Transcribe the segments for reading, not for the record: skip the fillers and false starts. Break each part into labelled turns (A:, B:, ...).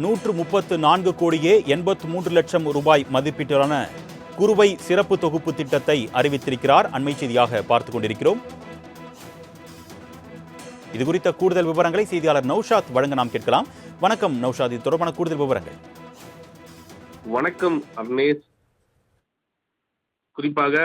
A: 134 கோடியே 83 லட்சம் ரூபாய் மதிப்பீட்டிலான குறுவை சிறப்பு தொகுப்பு திட்டத்தை அறிவித்திருக்கிறார். அண்மை செய்தியாக பார்த்துக் கொண்டிருக்கிறோம். இது குறித்த கூடுதல் விவரங்களை செய்தியாளர் நௌஷாத் வழங்க நாம் கேட்கலாம். வணக்கம் நௌஷாத், இது தொடர்பான கூடுதல் விவரங்கள்.
B: வணக்கம் அர்னேஷ். குறிப்பாக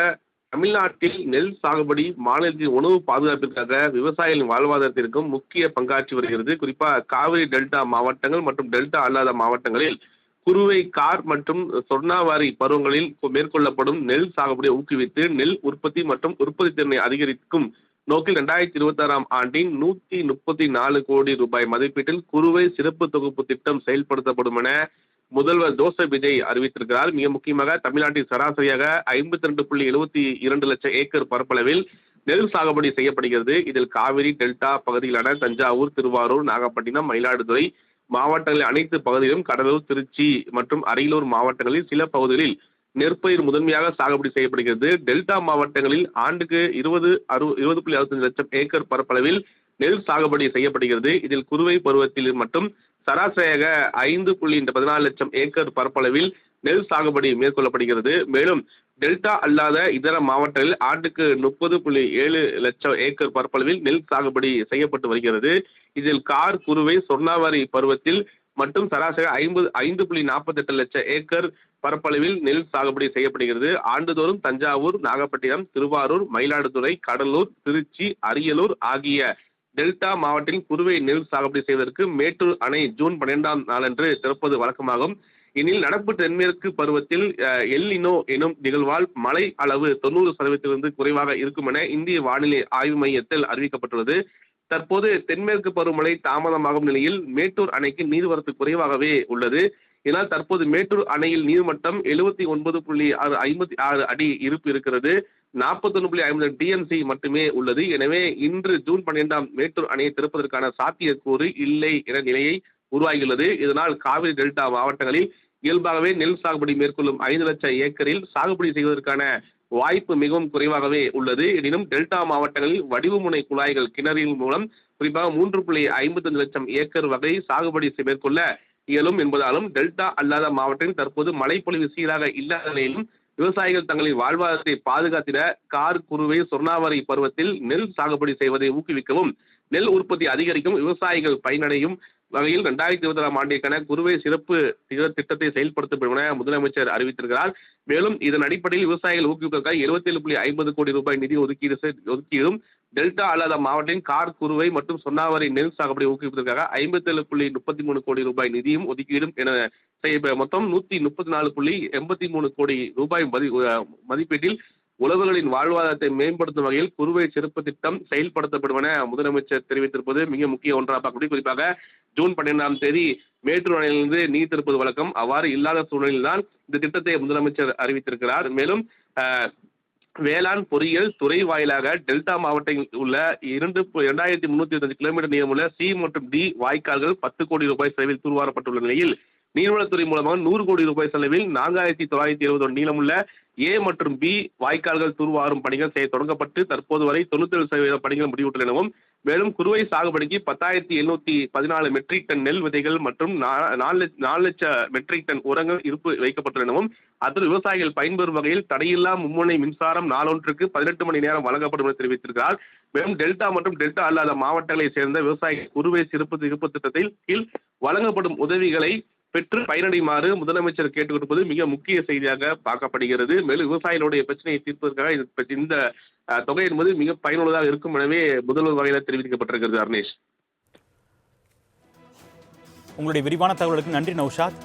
B: தமிழ்நாட்டில் நெல் சாகுபடி மாநிலத்தின் உணவு பாதுகாப்பிற்காக விவசாயிகளின் வாழ்வாதாரத்திற்கும் முக்கிய பங்காற்றி வருகிறது. குறிப்பாக காவிரி டெல்டா மாவட்டங்கள் மற்றும் டெல்டா அல்லாத மாவட்டங்களில் குறுவை, கார் மற்றும் சொர்ணாவாரி பருவங்களில் மேற்கொள்ளப்படும் நெல் சாகுபடியை ஊக்குவித்து நெல் உற்பத்தி மற்றும் உற்பத்தி திறனை அதிகரிக்கும் நோக்கில் 2026ஆம் ஆண்டின் 134 கோடி ரூபாய் மதிப்பீட்டில் குறுவை சிறப்பு தொகுப்பு திட்டம் செயல்படுத்தப்படும் என முதல்வர் ஜோசப் விஜய் அறிவித்திருக்கிறார். மிக முக்கியமாக தமிழ்நாட்டில் சராசரியாக 52.72 லட்சம் ஏக்கர் பரப்பளவில் நெல் சாகுபடி செய்யப்படுகிறது. இதில் காவிரி டெல்டா பகுதிகளான தஞ்சாவூர், திருவாரூர், நாகப்பட்டினம், மயிலாடுதுறை மாவட்டங்களில் அனைத்து பகுதிகளிலும், கடலூர், திருச்சி மற்றும் அரியலூர் மாவட்டங்களில் சில பகுதிகளில் நெற்பயிர் முதன்மையாக சாகுபடி செய்யப்படுகிறது. டெல்டா மாவட்டங்களில் ஆண்டுக்கு 20.65 லட்சம் ஏக்கர் பரப்பளவில் நெல் சாகுபடி செய்யப்படுகிறது. இதில் குறுவை பருவத்தில் மட்டும் சராசரியாக 5.14 லட்சம் ஏக்கர் பரப்பளவில் நெல் சாகுபடி மேற்கொள்ளப்படுகிறது. மேலும் டெல்டா அல்லாத இதர மாவட்டங்களில் ஆண்டுக்கு 30.7 லட்சம் ஏக்கர் பரப்பளவில் நெல் சாகுபடி செய்யப்பட்டு வருகிறது. இதில் கார், குறுவை, சொர்ணாவாரி பருவத்தில் மட்டும் சராசரி 5.48 லட்சம் ஏக்கர் பரப்பளவில் நெல் சாகுபடி செய்யப்படுகிறது. ஆண்டுதோறும் தஞ்சாவூர், நாகப்பட்டினம், திருவாரூர், மயிலாடுதுறை, கடலூர், திருச்சி, அரியலூர் ஆகிய டெல்டா மாவட்டத்தில் குறுவை நெல் சாகுபடி செய்வதற்கு மேட்டூர் அணை ஜூன் 12ஆம் நாளன்று திறப்பது வழக்கமாகும். இதில் நடப்பு தென்மேற்கு பருவத்தில் எல் நினோ எனும் நிகழ்வால் மழை அளவு 90% குறைவாக இருக்கும் என இந்திய வானிலை ஆய்வு மையத்தில் அறிவிக்கப்பட்டுள்ளது. தற்போது தென்மேற்கு பருவமழை தாமதமாகும் நிலையில் மேட்டூர் அணைக்கு நீர்வரத்து குறைவாகவே உள்ளது. இதனால் தற்போது மேட்டூர் அணையில் நீர்மட்டம் 79.56 அடி இருப்பு இருக்கிறது. 41.50 டிஎம்சி மட்டுமே உள்ளது. எனவே இன்று ஜூன் 12ஆம் மேட்டூர் அணையை திறப்பதற்கான சாத்தியக்கூறு இல்லை என நிலையை உருவாகியுள்ளது. இதனால் காவிரி டெல்டா மாவட்டங்களில் இயல்பாகவே நெல் சாகுபடி மேற்கொள்ளும் 5 லட்சம் ஏக்கரில் சாகுபடி செய்வதற்கான வாய்ப்பு மிகவும் குறைவாகவே உள்ளது. எனினும் டெல்டா மாவட்டங்களில் வடிவுமுனை குழாய்கள் கிணறின் மூலம் குறிப்பாக 3.55 லட்சம் ஏக்கர் வகை சாகுபடி மேற்கொள்ள இயலும் என்பதாலும் டெல்டா அல்லாத மாவட்டத்தில் தற்போது மழைப்பொழிவு சீராக இல்லாத நிலையிலும் விவசாயிகள் தங்களின் வாழ்வாதாரத்தை பாதுகாத்திட கார், குறுவை, சொர்ணாவாரி பருவத்தில் நெல் சாகுபடி செய்வதை ஊக்குவிக்கவும் நெல் உற்பத்தி அதிகரிக்கும் விவசாயிகள் பயனடையும் வகையில் 2026ஆம் ஆண்டிற்கான குறுவை சிறப்பு திட்டத்தை செயல்படுத்தப்படும் என முதலமைச்சர் அறிவித்திருக்கிறார். மேலும் இதன் அடிப்படையில் விவசாயிகள் ஊக்குவிப்பதற்காக 77.50 கோடி ரூபாய் நிதி ஒதுக்கீடும் டெல்டா அல்லாத மாவட்டத்தின் கார், குறுவை மற்றும் சொர்ணாவாரி நெல் சாகுபடி ஊக்குவிப்பதற்காக 57.33 கோடி ரூபாய் நிதியும் ஒதுக்கீடும் என மொத்தம் 134.83 கோடி ரூபாய் மதிப்பீட்டில் உழவர்களின் வாழ்வாதாரத்தை மேம்படுத்தும் வகையில் குறுவை சிறப்பு திட்டம் செயல்படுத்தப்படும் என முதலமைச்சர் தெரிவித்திருப்பது மிக முக்கிய ஒன்றாக பார்க்கக்கூடிய. குறிப்பாக ஜூன் 12ஆம் தேதி மேட்டூர் அணையிலிருந்து நீர் திறப்பது வழக்கம். அவ்வாறு இல்லாத சூழ்நிலையில் தான் இந்த திட்டத்தை முதலமைச்சர் அறிவித்திருக்கிறார். மேலும் வேளாண் பொறியியல் துறை வாயிலாக டெல்டா மாவட்டத்தில் உள்ள 2325 கிலோமீட்டர் நீளமுள்ள சி மற்றும் டி வாய்க்கால்கள் 10 கோடி ரூபாய் செலவில் தூர்வாரப்பட்டுள்ள நிலையில் நீர்வளத்துறை மூலமாக 100 கோடி ரூபாய் செலவில் 4920 நீளமுள்ள ஏ மற்றும் பி வாய்க்கால்கள் தூர்வாரும் பணிகள் தொடங்கப்பட்டு தற்போது வரை 97% பணிகள் முடிவுற்ற எனவும், மேலும் குறுவை சாகுபடிக்கு 10,714 மெட்ரிக் டன் நெல் விதைகள் மற்றும் 4 லட்சம் மெட்ரிக் டன் உரங்கள் இருப்பு வைக்கப்பட்டுள்ள எனவும், அதில் விவசாயிகள் பயன்பெறும் வகையில் தடையில்லா மும்முனை மின்சாரம் நாளொன்றுக்கு 18 மணி நேரம் வழங்கப்படும் என தெரிவித்திருக்கிறார். மேலும் டெல்டா மற்றும் டெல்டா அல்லாத மாவட்டங்களை சேர்ந்த விவசாயிகள் குறுவை சிறப்பு திட்டத்தில் கீழ் வழங்கப்படும் உதவிகளை பெற்று பயனடையுமாறு முதலமைச்சர் கேட்டுக் கொடுப்பது மிக முக்கிய செய்தியாக பார்க்கப்படுகிறது. மேலும் விவசாயிகளுடைய பிரச்சனையை தீர்ப்பதற்காக இந்த தொகை என்பது மிக பயனுள்ளதாக இருக்கும் எனவே முதல்வர் வகையில் தெரிவிக்கப்பட்டிருக்கிறது. அர்னேஷ்,
A: உங்களுடைய விரிவான தகவலுக்கு நன்றி நௌஷாத்.